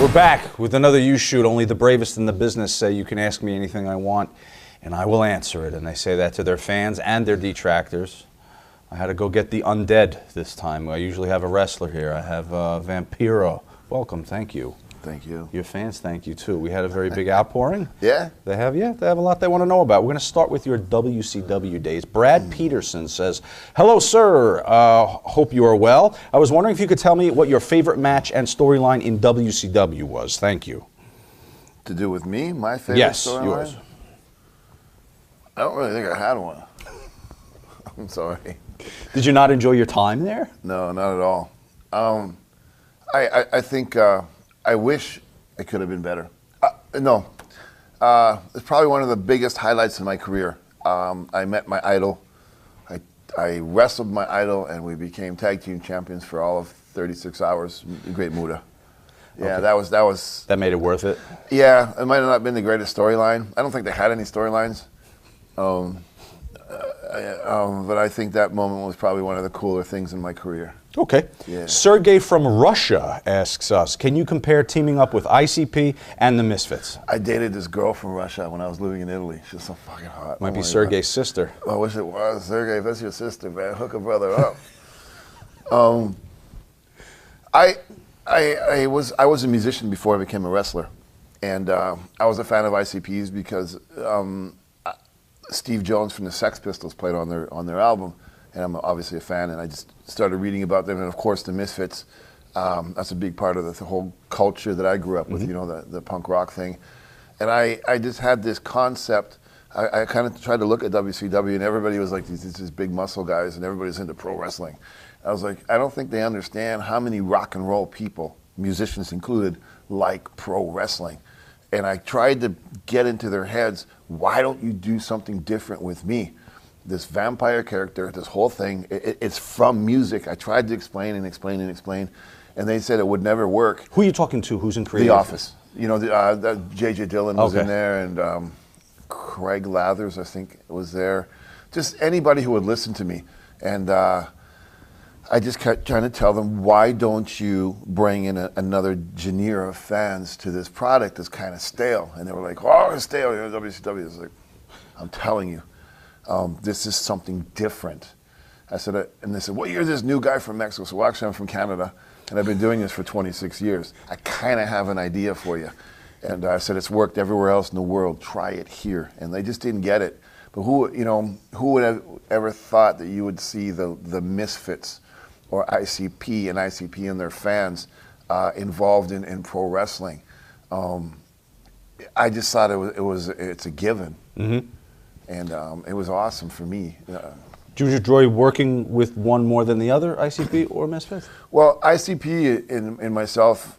We're back with another You Shoot. Only the bravest in the business say you can ask me anything I want, and I will answer it. And they say that to their fans and their detractors. I had to go get the undead this time. I usually have a wrestler here. I have Vampiro. Welcome, thank you. Thank you. Your fans thank you too. We had a very big outpouring. Yeah? They have a lot they want to know about. We're going to start with your WCW days. Brad Peterson says, hello sir, hope you are well. I was wondering if you could tell me what your favorite match and storyline in WCW was. Thank you. To do with me? My favorite storyline? Yes, yours. I don't really think I had one. I'm sorry. Did you not enjoy your time there? No, not at all. I think I wish it could have been better. It's probably one of the biggest highlights in my career. I met my idol. I wrestled my idol, and we became tag team champions for all of 36 hours. Great Muta. Yeah, okay. that was. That made it worth it. Yeah, it might have not been the greatest storyline. I don't think they had any storylines. But I think that moment was probably one of the cooler things in my career. Okay. Yeah. Sergey from Russia asks us, can you compare teaming up with ICP and the Misfits? I dated this girl from Russia when I was living in Italy. She was so fucking hot. Might be Sergey's sister. I wish it was. Sergey, if that's your sister, man, hook a brother up. I was a musician before I became a wrestler. And I was a fan of ICP's because Steve Jones from the Sex Pistols played on their album, and I'm obviously a fan, and I just started reading about them, and of course the Misfits. That's a big part of the whole culture that I grew up with, you know, the punk rock thing. And I just had this concept. I kind of tried to look at WCW, and everybody was like these big muscle guys, and everybody's into pro wrestling. I was like, I don't think they understand how many rock and roll people, musicians included, like pro wrestling. And I tried to get into their heads, why don't you do something different with me? This vampire character, this whole thing, it's from music. I tried to explain and explain and explain, and they said it would never work. Who are you talking to? Who's in creative? The Office. You know, J.J. Dillon was in there, and Craig Lathers, I think, was there. Just anybody who would listen to me. And I just kept trying to tell them, why don't you bring in another veneer of fans to this product that's kind of stale? And they were like, oh, it's stale. You know, WCW. I was like, I'm telling you, this is something different. I said, and they said, well, you're this new guy from Mexico. So actually, I'm from Canada, and I've been doing this for 26 years. I kind of have an idea for you. And I said, it's worked everywhere else in the world. Try it here. And they just didn't get it. But who would have ever thought that you would see the Misfits or ICP and their fans involved in pro wrestling? I just thought it's a given, and it was awesome for me. Did you enjoy working with one more than the other, ICP or Misfits? Well, ICP and myself,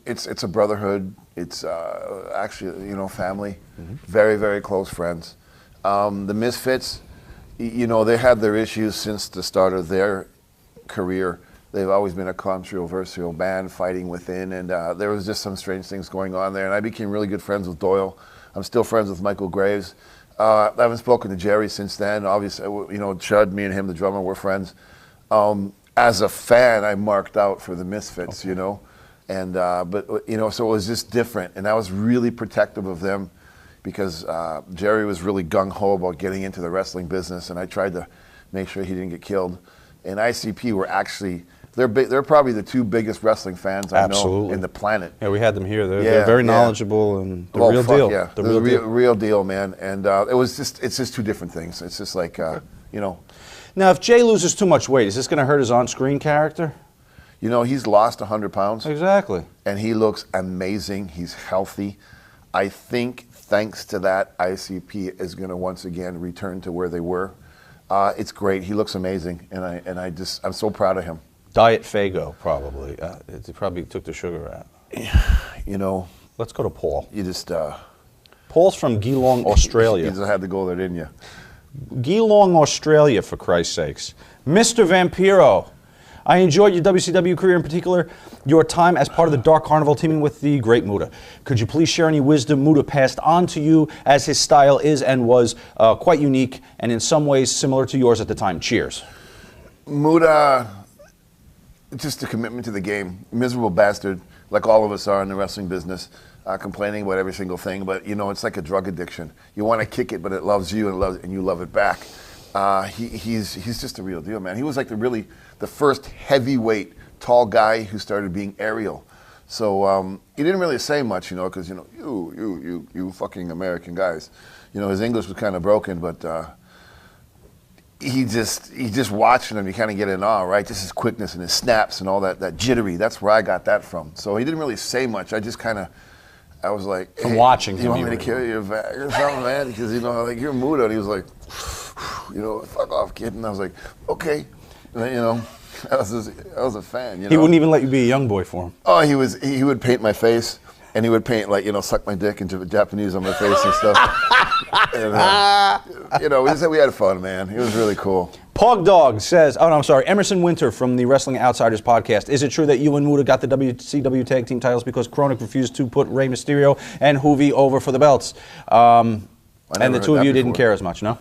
it's a brotherhood. It's actually family, very, very close friends. The Misfits, they had their issues since the start of their career. They've always been a controversial band fighting within, and there was just some strange things going on there, and I became really good friends with Doyle. I'm still friends with Michael Graves. I haven't spoken to Jerry since then. Obviously, Chud, me and him, the drummer, we're friends. As a fan, I marked out for the Misfits, and but so it was just different, and I was really protective of them because Jerry was really gung-ho about getting into the wrestling business, and I tried to make sure he didn't get killed. And ICP were actually, they're probably the two biggest wrestling fans I know in the planet. Yeah, we had them here. They're very knowledgeable and the real deal. Yeah, the real deal, man. And it's just two different things. It's just like, Now, if Jay loses too much weight, is this going to hurt his on-screen character? He's lost 100 pounds. Exactly. And he looks amazing. He's healthy. I think thanks to that, ICP is going to once again return to where they were. It's great. He looks amazing, and I'm so proud of him. Diet Fago, probably. It probably took the sugar out. Let's go to Paul. You just Paul's from Geelong, Australia. You just had to go there, didn't you? Geelong, Australia, for Christ's sakes. Mr. Vampiro, I enjoyed your WCW career, in particular your time as part of the Dark Carnival teaming with the Great Muta. Could you please share any wisdom Muta passed on to you, as his style is and was quite unique and in some ways similar to yours at the time? Cheers. Muta, just a commitment to the game. Miserable bastard. like all of us are in the wrestling business, complaining about every single thing. But you know, it's like a drug addiction. You want to kick it, but it loves you and you love it back. He's just a real deal, man. He was like the first heavyweight tall guy who started being aerial. So he didn't really say much, you know, because you fucking American guys, you know, his English was kind of broken, but he just watching him, you kind of get in awe, right? Just his quickness and his snaps and all that jittery. That's where I got that from. So he didn't really say much. I just kind of, I was like, from watching him, you want me to carry your bag or something, man? Because you know, like you're Muta, and he was like, you know, fuck off, kid. And I was like, okay, and then, you know. I was a fan. You know? He wouldn't even let you be a young boy for him. Oh, he would paint my face, and he would paint like, you know, suck my dick into Japanese on my face and stuff. And, you know, we had fun, man. It was really cool. Pog Dog says, oh no, I'm sorry, Emerson Winter from the Wrestling Outsiders podcast. Is it true that you and Muta got the WCW tag team titles because Chronic refused to put Rey Mysterio and Hoovy over for the belts? And the two of you didn't care as much, no?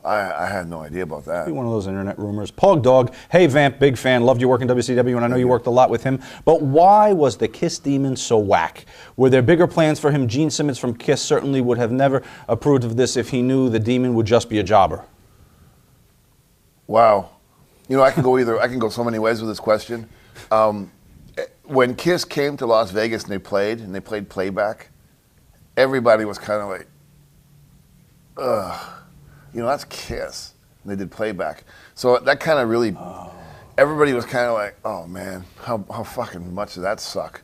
I had no idea about that. One of those internet rumors. Pog Dog, hey Vamp, big fan, loved your work in WCW, and I know you worked a lot with him, but why was the Kiss Demon so whack? Were there bigger plans for him? Gene Simmons from Kiss certainly would have never approved of this if he knew the Demon would just be a jobber. Wow. You know, I can go so many ways with this question. When Kiss came to Las Vegas and they played playback, everybody was kind of like, ugh. You know, that's Kiss. And they did playback. So that kind of really, everybody was kind of like, oh man, how fucking much did that suck?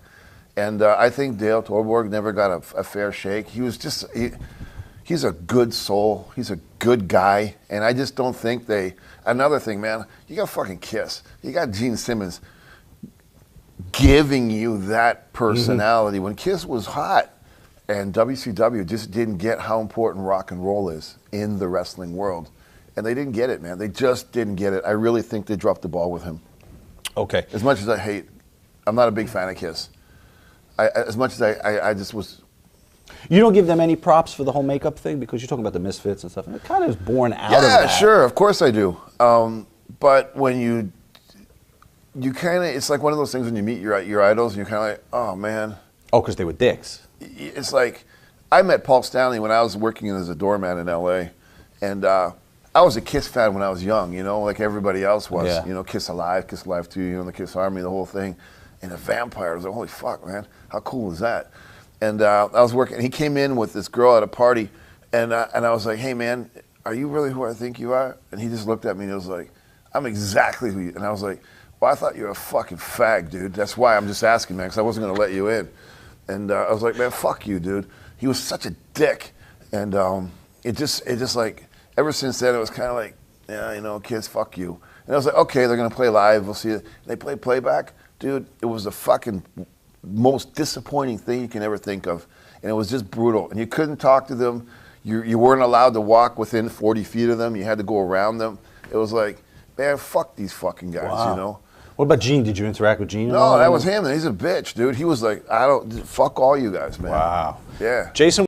And I think Dale Torborg never got a fair shake. He was just, he's a good soul. He's a good guy. And I just don't think another thing, man, you got fucking Kiss. You got Gene Simmons giving you that personality when Kiss was hot. And WCW just didn't get how important rock and roll is in the wrestling world. And they didn't get it, man. They just didn't get it. I really think they dropped the ball with him. Okay. As much as I'm not a big fan of Kiss. As much as I just was. You don't give them any props for the whole makeup thing? Because you're talking about the Misfits and stuff. And it kind of is born out of that. Yeah, sure. Of course I do. But when you kind of, it's like one of those things when you meet your idols and you're kind of like, oh, man. Oh, because they were dicks. It's like, I met Paul Stanley when I was working as a doorman in L.A., and I was a Kiss fan when I was young, you know, like everybody else was. Yeah. You know, Kiss Alive 2, you know, the Kiss Army, the whole thing. And the Vampire, I was like, holy fuck, man, how cool is that? And I was working, and he came in with this girl at a party, and I was like, hey, man, are you really who I think you are? And he just looked at me and he was like, I'm exactly who you, and I was like, well, I thought you were a fucking fag, dude. That's why I'm just asking, man, because I wasn't going to let you in. And I was like, man, fuck you, dude. He was such a dick. And it just like, ever since then, it was kind of like, yeah, you know, Kiss, fuck you. And I was like, okay, they're going to play live. We'll see it. They played playback. Dude, it was the fucking most disappointing thing you can ever think of. And it was just brutal. And you couldn't talk to them. You weren't allowed to walk within 40 feet of them. You had to go around them. It was like, man, fuck these fucking guys, you know? What about Gene? Did you interact with Gene? No, that was him. He's a bitch, dude. He was like, fuck all you guys, man. Wow. Yeah. Jason